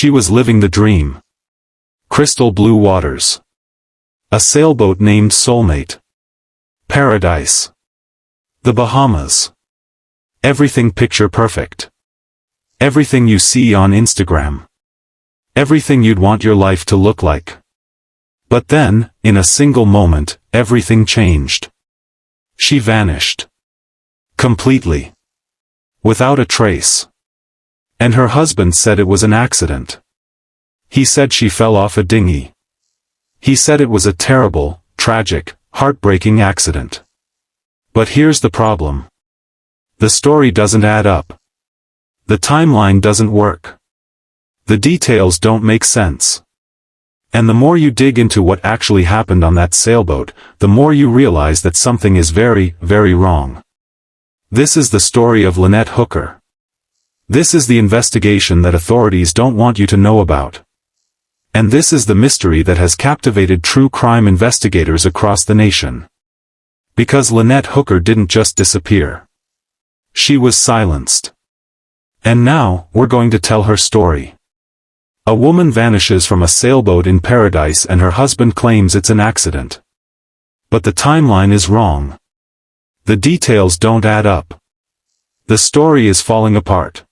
She was living the dream. Crystal blue waters. A sailboat named Soulmate. Paradise. The Bahamas. Everything picture perfect. Everything you see on Instagram. Everything you'd want your life to look like. But then, in a single moment, everything changed. She vanished. Completely. Without a trace. And her husband said it was an accident. He said she fell off a dinghy. He said it was a terrible, tragic, heartbreaking accident. But here's the problem. The story doesn't add up. The timeline doesn't work. The details don't make sense. And the more you dig into what actually happened on that sailboat, the more you realize that something is very, very wrong. This is the story of Lynette Hooker. This is the investigation that authorities don't want you to know about. And this is the mystery that has captivated true crime investigators across the nation. Because Lynette Hooker didn't just disappear. She was silenced. And now, we're going to tell her story. A woman vanishes from a sailboat in paradise and her husband claims it's an accident. But the timeline is wrong. The details don't add up. The story is falling apart.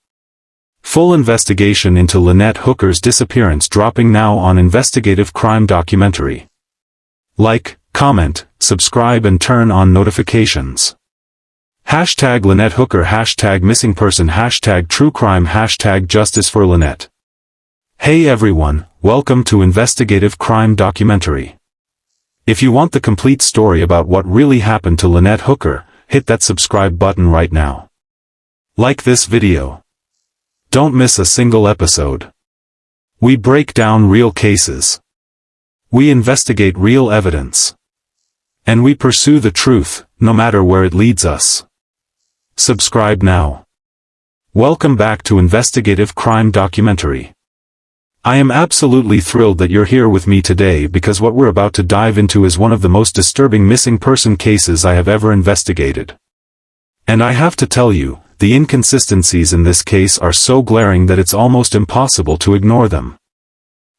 Full investigation into Lynette Hooker's disappearance dropping now on Investigative Crime Documentary. Like, comment, subscribe and turn on notifications. Hashtag Lynette Hooker, hashtag missing person, hashtag true crime, hashtag justice for Lynette. Hey everyone, welcome to Investigative Crime Documentary. If you want the complete story about what really happened to Lynette Hooker, hit that subscribe button right now. Like this video. Don't miss a single episode. We break down real cases. We investigate real evidence. And we pursue the truth, no matter where it leads us. Subscribe now. Welcome back to Investigative Crime Documentary. I am absolutely thrilled that you're here with me today because what we're about to dive into is one of the most disturbing missing person cases I have ever investigated. And I have to tell you, the inconsistencies in this case are so glaring that it's almost impossible to ignore them.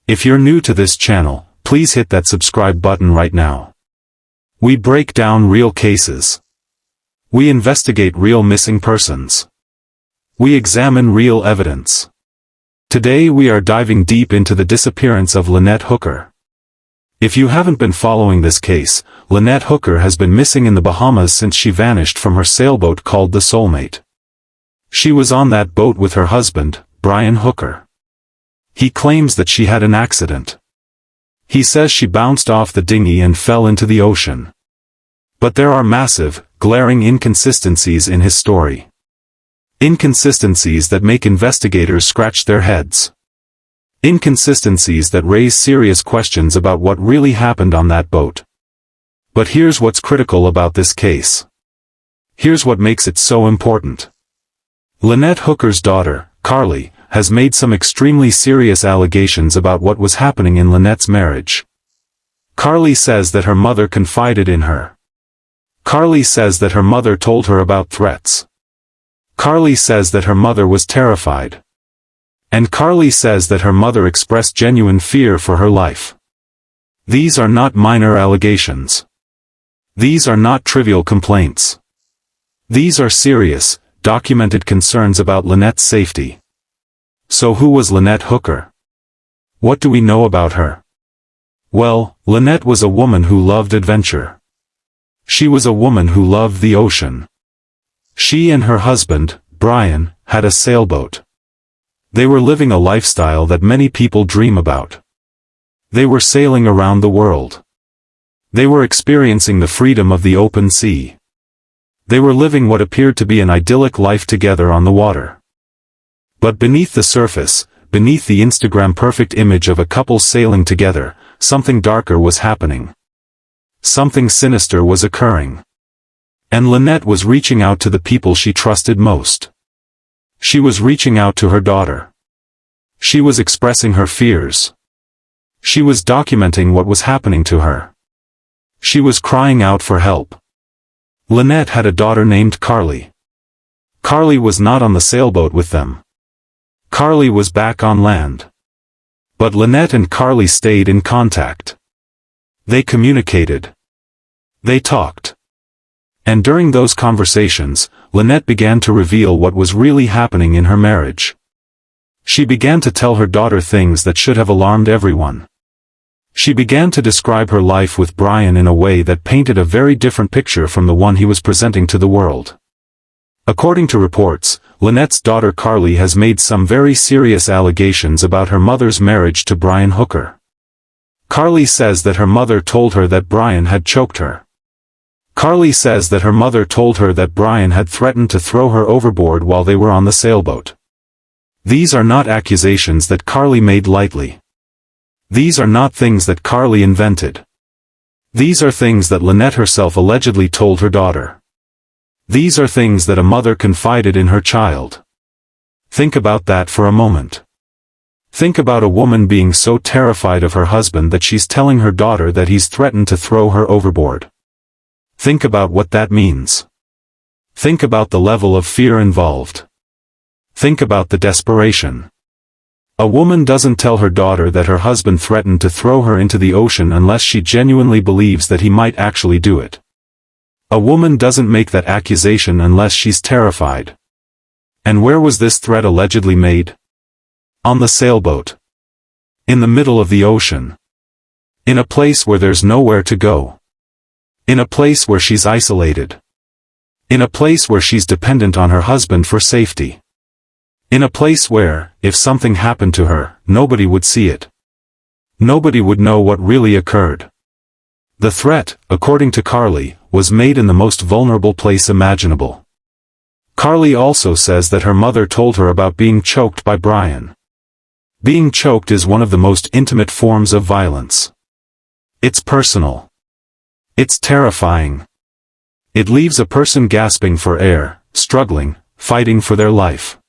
If you're new to this channel, please hit that subscribe button right now. We break down real cases. We investigate real missing persons. We examine real evidence. Today we are diving deep into the disappearance of Lynette Hooker. If you haven't been following this case, Lynette Hooker has been missing in the Bahamas since she vanished from her sailboat called the Soulmate. She was on that boat with her husband, Brian Hooker. He claims that she had an accident. He says she bounced off the dinghy and fell into the ocean. But there are massive, glaring inconsistencies in his story. Inconsistencies that make investigators scratch their heads. Inconsistencies that raise serious questions about what really happened on that boat. But here's what's critical about this case. Here's what makes it so important. Lynette Hooker's daughter, Carly, has made some extremely serious allegations about what was happening in Lynette's marriage. Carly says that her mother confided in her. Carly says that her mother told her about threats. Carly says that her mother was terrified. And Carly says that her mother expressed genuine fear for her life. These are not minor allegations. These are not trivial complaints. These are serious, documented concerns about Lynette's safety. So who was Lynette Hooker? What do we know about her? Well, Lynette was a woman who loved adventure. She was a woman who loved the ocean. She and her husband, Brian, had a sailboat. They were living a lifestyle that many people dream about. They were sailing around the world. They were experiencing the freedom of the open sea. They were living what appeared to be an idyllic life together on the water. But beneath the surface, beneath the Instagram perfect image of a couple sailing together, something darker was happening. Something sinister was occurring. And Lynette was reaching out to the people she trusted most. She was reaching out to her daughter. She was expressing her fears. She was documenting what was happening to her. She was crying out for help. Lynette had a daughter named Carly. Carly was not on the sailboat with them. Carly was back on land. But Lynette and Carly stayed in contact. They communicated. They talked. And during those conversations, Lynette began to reveal what was really happening in her marriage. She began to tell her daughter things that should have alarmed everyone. She began to describe her life with Brian in a way that painted a very different picture from the one he was presenting to the world. According to reports, Lynette's daughter Carly has made some very serious allegations about her mother's marriage to Brian Hooker. Carly says that her mother told her that Brian had choked her. Carly says that her mother told her that Brian had threatened to throw her overboard while they were on the sailboat. These are not accusations that Carly made lightly. These are not things that Carly invented. These are things that Lynette herself allegedly told her daughter. These are things that a mother confided in her child. Think about that for a moment. Think about a woman being so terrified of her husband that she's telling her daughter that he's threatened to throw her overboard. Think about what that means. Think about the level of fear involved. Think about the desperation. A woman doesn't tell her daughter that her husband threatened to throw her into the ocean unless she genuinely believes that he might actually do it. A woman doesn't make that accusation unless she's terrified. And where was this threat allegedly made? On the sailboat. In the middle of the ocean. In a place where there's nowhere to go. In a place where she's isolated. In a place where she's dependent on her husband for safety. In a place where, if something happened to her, nobody would see it. Nobody would know what really occurred. The threat, according to Carly, was made in the most vulnerable place imaginable. Carly also says that her mother told her about being choked by Brian. Being choked is one of the most intimate forms of violence. It's personal. It's terrifying. It leaves a person gasping for air, struggling, fighting for their life.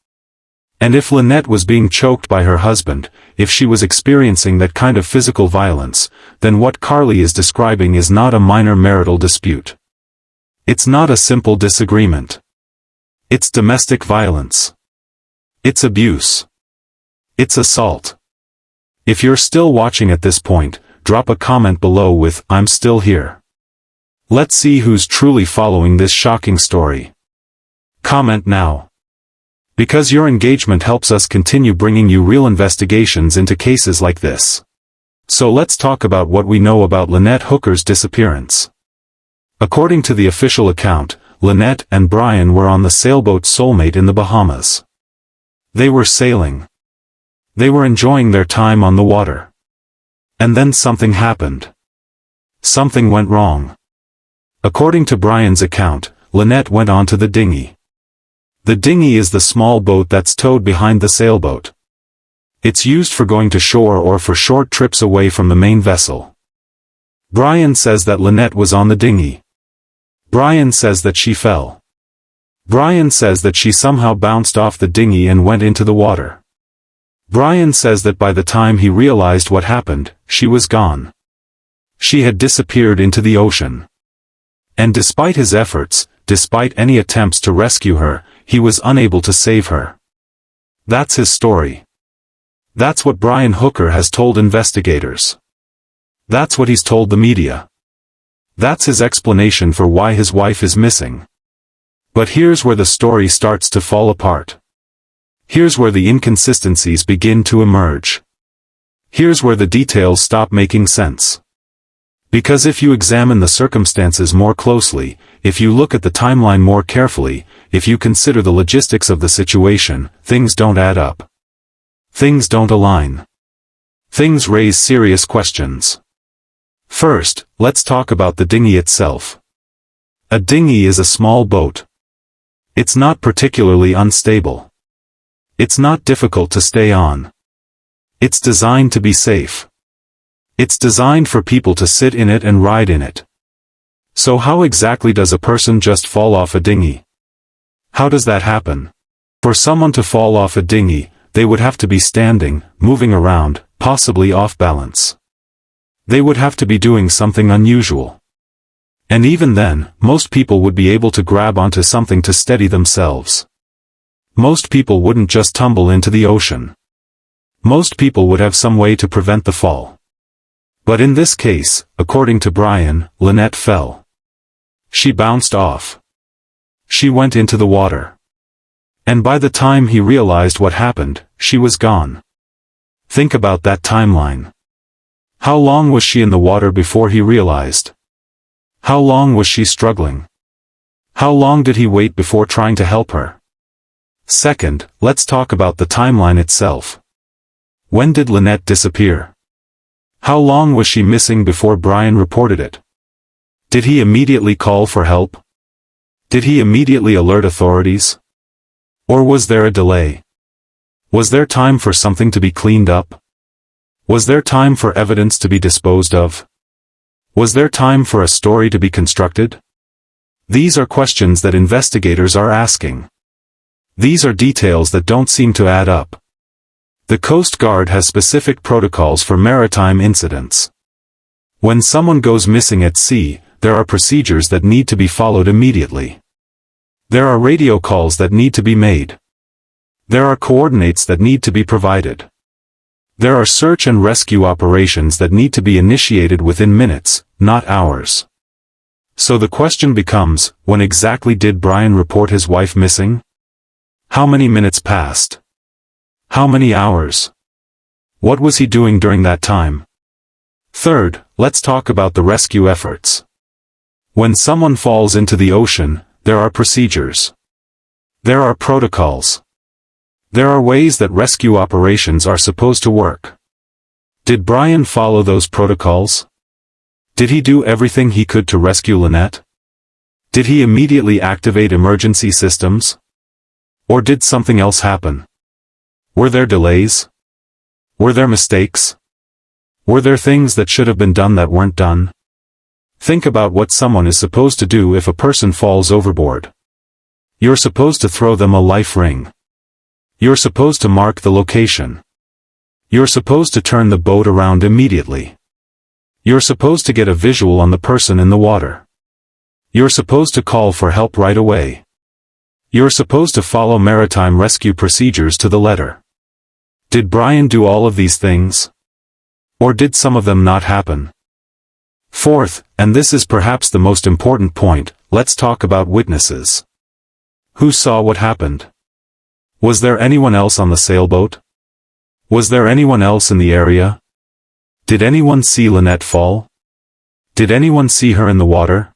And if Lynette was being choked by her husband, if she was experiencing that kind of physical violence, then what Carly is describing is not a minor marital dispute. It's not a simple disagreement. It's domestic violence. It's abuse. It's assault. If you're still watching at this point, drop a comment below with "I'm still here." Let's see who's truly following this shocking story. Comment now. Because your engagement helps us continue bringing you real investigations into cases like this. So let's talk about what we know about Lynette Hooker's disappearance. According to the official account, Lynette and Brian were on the sailboat Soulmate in the Bahamas. They were sailing. They were enjoying their time on the water. And then something happened. Something went wrong. According to Brian's account, Lynette went onto the dinghy. The dinghy is the small boat that's towed behind the sailboat. It's used for going to shore or for short trips away from the main vessel. Brian says that Lynette was on the dinghy. Brian says that she fell. Brian says that she somehow bounced off the dinghy and went into the water. Brian says that by the time he realized what happened, she was gone. She had disappeared into the ocean. And despite his efforts, despite any attempts to rescue her, he was unable to save her. That's his story. That's what Brian Hooker has told investigators. That's what he's told the media. That's his explanation for why his wife is missing. But here's where the story starts to fall apart. Here's where the inconsistencies begin to emerge. Here's where the details stop making sense. Because if you examine the circumstances more closely, if you look at the timeline more carefully, if you consider the logistics of the situation, things don't add up. Things don't align. Things raise serious questions. First, let's talk about the dinghy itself. A dinghy is a small boat. It's not particularly unstable. It's not difficult to stay on. It's designed to be safe. It's designed for people to sit in it and ride in it. So how exactly does a person just fall off a dinghy? How does that happen? For someone to fall off a dinghy, they would have to be standing, moving around, possibly off balance. They would have to be doing something unusual. And even then, most people would be able to grab onto something to steady themselves. Most people wouldn't just tumble into the ocean. Most people would have some way to prevent the fall. But in this case, according to Brian, Lynette fell. She bounced off. She went into the water. And by the time he realized what happened, she was gone. Think about that timeline. How long was she in the water before he realized? How long was she struggling? How long did he wait before trying to help her? Second, let's talk about the timeline itself. When did Lynette disappear? How long was she missing before Brian reported it? Did he immediately call for help? Did he immediately alert authorities? Or was there a delay? Was there time for something to be cleaned up? Was there time for evidence to be disposed of? Was there time for a story to be constructed? These are questions that investigators are asking. These are details that don't seem to add up. The Coast Guard has specific protocols for maritime incidents. When someone goes missing at sea, there are procedures that need to be followed immediately. There are radio calls that need to be made. There are coordinates that need to be provided. There are search and rescue operations that need to be initiated within minutes, not hours. So the question becomes, when exactly did Brian report his wife missing? How many minutes passed? How many hours? What was he doing during that time? Third, let's talk about the rescue efforts. When someone falls into the ocean, there are procedures. There are protocols. There are ways that rescue operations are supposed to work. Did Brian follow those protocols? Did he do everything he could to rescue Lynette? Did he immediately activate emergency systems? Or did something else happen? Were there delays? Were there mistakes? Were there things that should have been done that weren't done? Think about what someone is supposed to do if a person falls overboard. You're supposed to throw them a life ring. You're supposed to mark the location. You're supposed to turn the boat around immediately. You're supposed to get a visual on the person in the water. You're supposed to call for help right away. You're supposed to follow maritime rescue procedures to the letter. Did Brian do all of these things? Or did some of them not happen? Fourth, and this is perhaps the most important point, let's talk about witnesses. Who saw what happened? Was there anyone else on the sailboat? Was there anyone else in the area? Did anyone see Lynette fall? Did anyone see her in the water?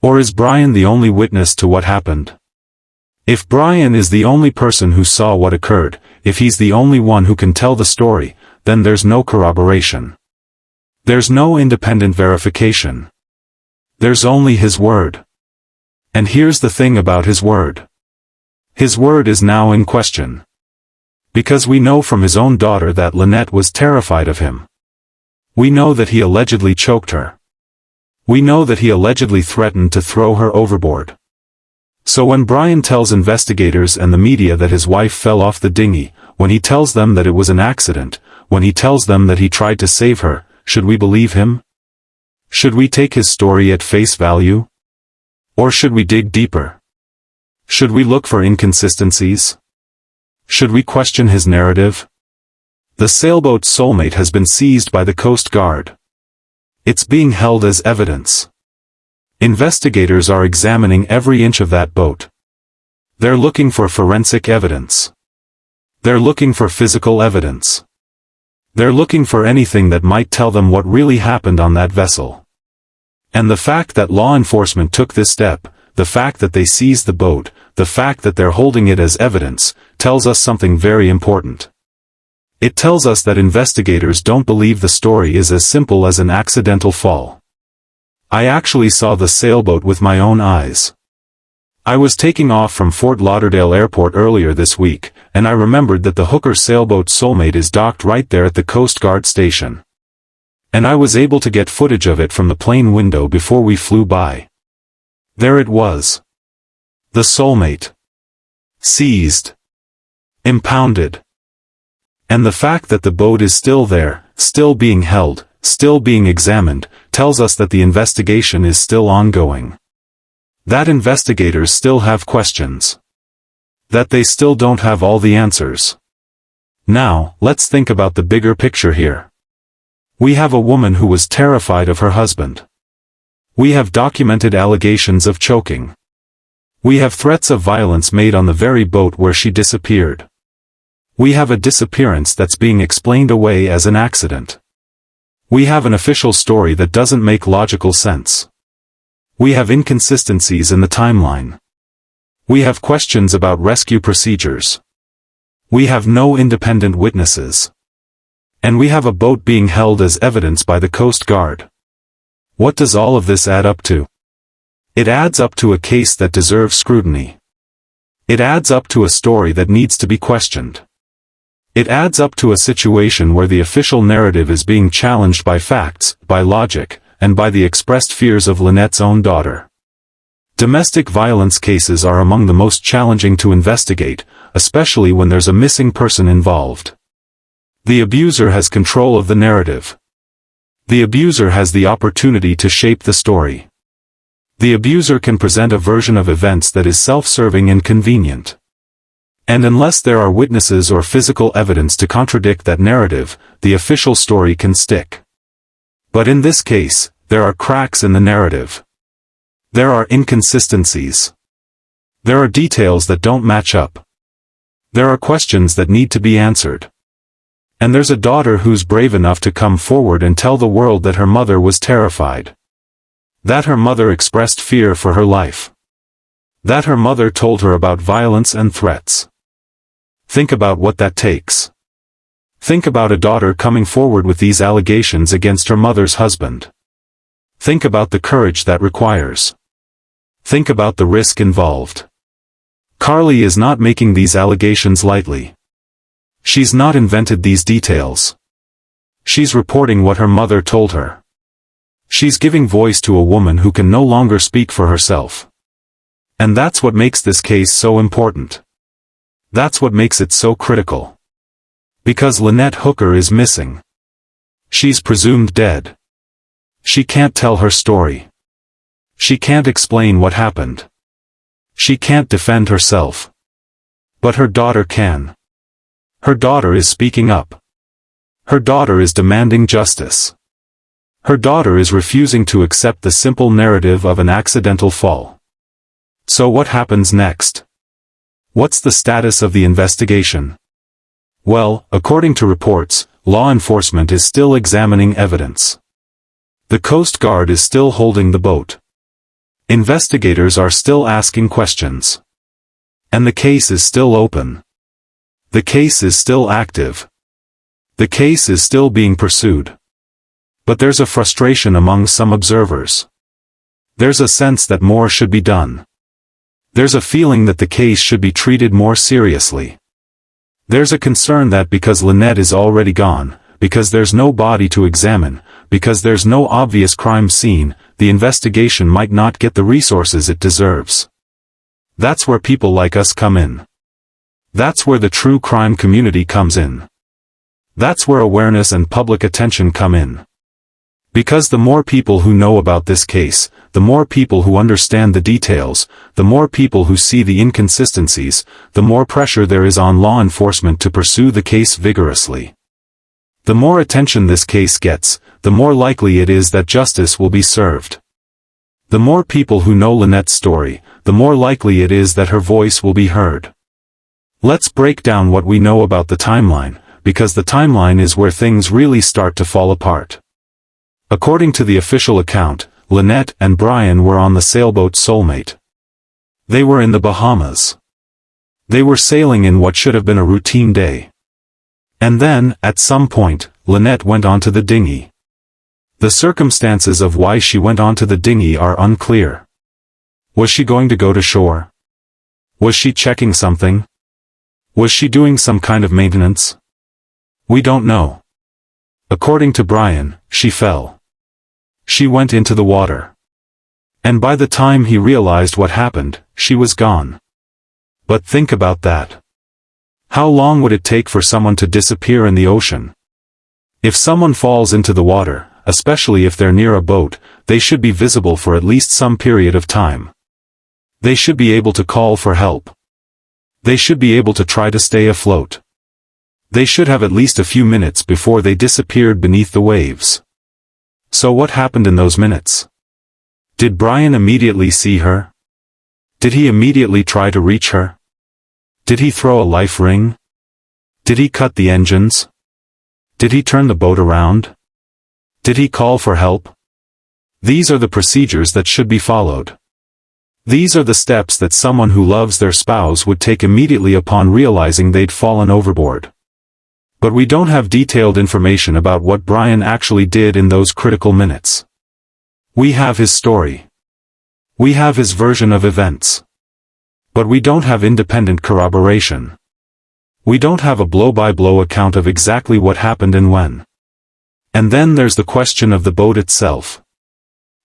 Or is Brian the only witness to what happened? If Brian is the only person who saw what occurred, if he's the only one who can tell the story, then there's no corroboration. There's no independent verification. There's only his word. And here's the thing about his word. His word is now in question. Because we know from his own daughter that Lynette was terrified of him. We know that he allegedly choked her. We know that he allegedly threatened to throw her overboard. So when Brian tells investigators and the media that his wife fell off the dinghy, when he tells them that it was an accident, when he tells them that he tried to save her, should we believe him? Should we take his story at face value? Or should we dig deeper? Should we look for inconsistencies? Should we question his narrative? The sailboat Soulmate has been seized by the Coast Guard. It's being held as evidence. Investigators are examining every inch of that boat. They're looking for forensic evidence. They're looking for physical evidence. They're looking for anything that might tell them what really happened on that vessel. And the fact that law enforcement took this step, the fact that they seized the boat, the fact that they're holding it as evidence, tells us something very important. It tells us that investigators don't believe the story is as simple as an accidental fall. I actually saw the sailboat with my own eyes. I was taking off from Fort Lauderdale Airport earlier this week, and I remembered that the Hooker sailboat Soulmate is docked right there at the Coast Guard station. And I was able to get footage of it from the plane window before we flew by. There it was. The Soulmate. Seized. Impounded. And the fact that the boat is still there, still being held, still being examined, tells us that the investigation is still ongoing. That investigators still have questions. That they still don't have all the answers. Now, let's think about the bigger picture here. We have a woman who was terrified of her husband. We have documented allegations of choking. We have threats of violence made on the very boat where she disappeared. We have a disappearance that's being explained away as an accident. We have an official story that doesn't make logical sense. We have inconsistencies in the timeline. We have questions about rescue procedures. We have no independent witnesses. And we have a boat being held as evidence by the Coast Guard. What does all of this add up to? It adds up to a case that deserves scrutiny. It adds up to a story that needs to be questioned. It adds up to a situation where the official narrative is being challenged by facts, by logic, and by the expressed fears of Lynette's own daughter. Domestic violence cases are among the most challenging to investigate, especially when there's a missing person involved. The abuser has control of the narrative. The abuser has the opportunity to shape the story. The abuser can present a version of events that is self-serving and convenient. And unless there are witnesses or physical evidence to contradict that narrative, the official story can stick. But in this case, there are cracks in the narrative. There are inconsistencies. There are details that don't match up. There are questions that need to be answered. And there's a daughter who's brave enough to come forward and tell the world that her mother was terrified. That her mother expressed fear for her life. That her mother told her about violence and threats. Think about what that takes. Think about a daughter coming forward with these allegations against her mother's husband. Think about the courage that requires. Think about the risk involved. Carly is not making these allegations lightly. She's not invented these details. She's reporting what her mother told her. She's giving voice to a woman who can no longer speak for herself. And that's what makes this case so important. That's what makes it so critical. Because Lynette Hooker is missing. She's presumed dead. She can't tell her story. She can't explain what happened. She can't defend herself. But her daughter can. Her daughter is speaking up. Her daughter is demanding justice. Her daughter is refusing to accept the simple narrative of an accidental fall. So what happens next? What's the status of the investigation? Well, according to reports, law enforcement is still examining evidence. The Coast Guard is still holding the boat. Investigators are still asking questions. And the case is still open. The case is still active. The case is still being pursued. But there's a frustration among some observers. There's a sense that more should be done. There's a feeling that the case should be treated more seriously. There's a concern that because Lynette is already gone, because there's no body to examine, because there's no obvious crime scene, the investigation might not get the resources it deserves. That's where people like us come in. That's where the true crime community comes in. That's where awareness and public attention come in. Because the more people who know about this case, the more people who understand the details, the more people who see the inconsistencies, the more pressure there is on law enforcement to pursue the case vigorously. The more attention this case gets, the more likely it is that justice will be served. The more people who know Lynette's story, the more likely it is that her voice will be heard. Let's break down what we know about the timeline, because the timeline is where things really start to fall apart. According to the official account, Lynette and Brian were on the sailboat Soulmate. They were in the Bahamas. They were sailing in what should have been a routine day. And then, at some point, Lynette went onto the dinghy. The circumstances of why she went onto the dinghy are unclear. Was she going to go to shore? Was she checking something? Was she doing some kind of maintenance? We don't know. According to Brian, she fell. She went into the water. And by the time he realized what happened, she was gone. But think about that. How long would it take for someone to disappear in the ocean? If someone falls into the water, especially if they're near a boat, they should be visible for at least some period of time. They should be able to call for help. They should be able to try to stay afloat. They should have at least a few minutes before they disappeared beneath the waves. So what happened in those minutes? Did Brian immediately see her? Did he immediately try to reach her? Did he throw a life ring? Did he cut the engines? Did he turn the boat around? Did he call for help? These are the procedures that should be followed. These are the steps that someone who loves their spouse would take immediately upon realizing they'd fallen overboard. But we don't have detailed information about what Brian actually did in those critical minutes. We have his story. We have his version of events. But we don't have independent corroboration. We don't have a blow-by-blow account of exactly what happened and when. And then there's the question of the boat itself.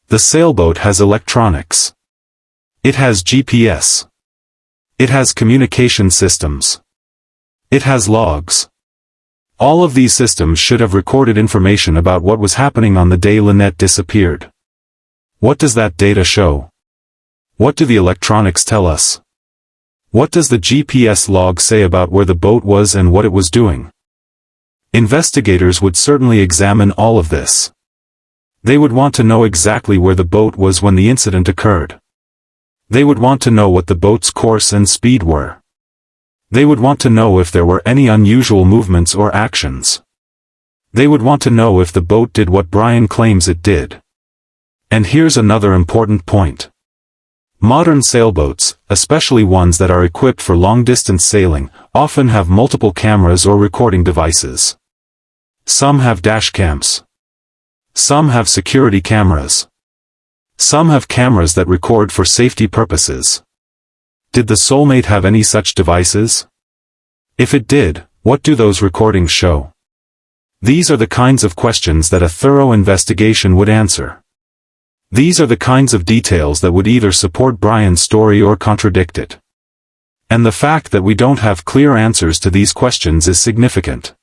The sailboat has electronics. It has GPS. It has communication systems. It has logs. All of these systems should have recorded information about what was happening on the day Lynette disappeared. What does that data show? What do the electronics tell us? What does the GPS log say about where the boat was and what it was doing? Investigators would certainly examine all of this. They would want to know exactly where the boat was when the incident occurred. They would want to know what the boat's course and speed were. They would want to know if there were any unusual movements or actions. They would want to know if the boat did what Brian claims it did. And here's another important point. Modern sailboats, especially ones that are equipped for long-distance sailing, often have multiple cameras or recording devices. Some have dashcams. Some have security cameras. Some have cameras that record for safety purposes. Did the Soulmate have any such devices? If it did, what do those recordings show? These are the kinds of questions that a thorough investigation would answer. These are the kinds of details that would either support Brian's story or contradict it. And the fact that we don't have clear answers to these questions is significant.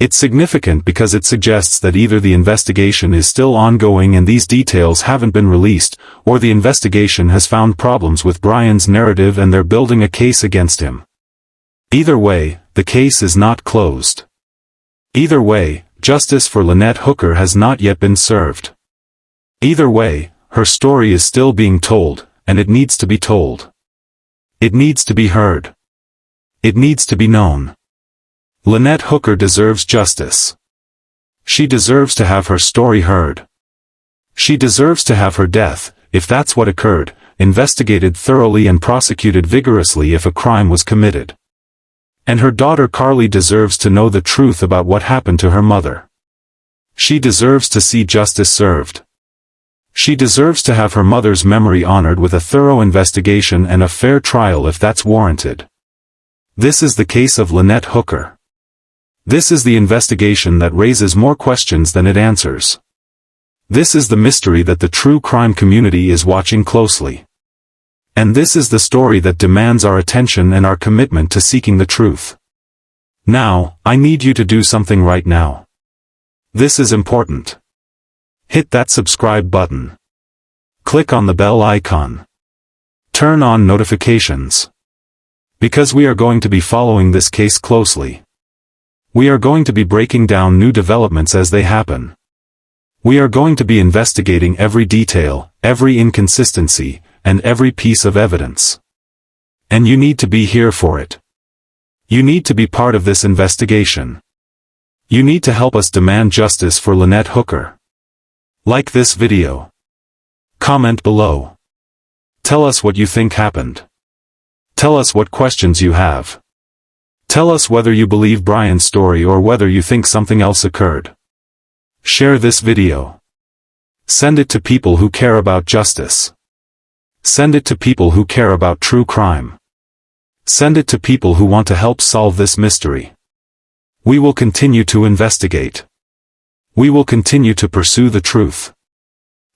It's significant because it suggests that either the investigation is still ongoing and these details haven't been released, or the investigation has found problems with Brian's narrative and they're building a case against him. Either way, the case is not closed. Either way, justice for Lynette Hooker has not yet been served. Either way, her story is still being told, and it needs to be told. It needs to be heard. It needs to be known. Lynette Hooker deserves justice. She deserves to have her story heard. She deserves to have her death, if that's what occurred, investigated thoroughly and prosecuted vigorously if a crime was committed. And her daughter Carly deserves to know the truth about what happened to her mother. She deserves to see justice served. She deserves to have her mother's memory honored with a thorough investigation and a fair trial if that's warranted. This is the case of Lynette Hooker. This is the investigation that raises more questions than it answers. This is the mystery that the true crime community is watching closely. And this is the story that demands our attention and our commitment to seeking the truth. Now, I need you to do something right now. This is important. Hit that subscribe button. Click on the bell icon. Turn on notifications. Because we are going to be following this case closely. We are going to be breaking down new developments as they happen. We are going to be investigating every detail, every inconsistency, and every piece of evidence. And you need to be here for it. You need to be part of this investigation. You need to help us demand justice for Lynette Hooker. Like this video. Comment below. Tell us what you think happened. Tell us what questions you have. Tell us whether you believe Brian's story or whether you think something else occurred. Share this video. Send it to people who care about justice. Send it to people who care about true crime. Send it to people who want to help solve this mystery. We will continue to investigate. We will continue to pursue the truth.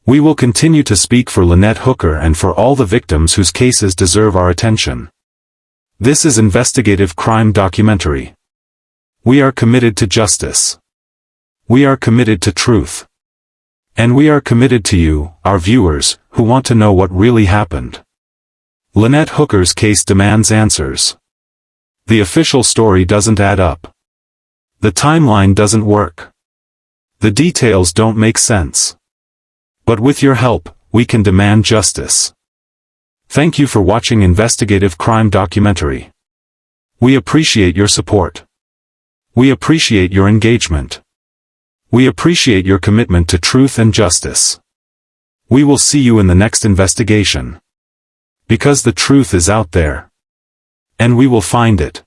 We will continue to speak for Lynette Hooker and for all the victims whose cases deserve our attention. This is Investigative Crime Documentary. We are committed to justice. We are committed to truth. And we are committed to you, our viewers, who want to know what really happened. Lynette Hooker's case demands answers. The official story doesn't add up. The timeline doesn't work. The details don't make sense. But with your help, we can demand justice. Thank you for watching Investigative Crime Documentary. We appreciate your support. We appreciate your engagement. We appreciate your commitment to truth and justice. We will see you in the next investigation. Because the truth is out there. And we will find it.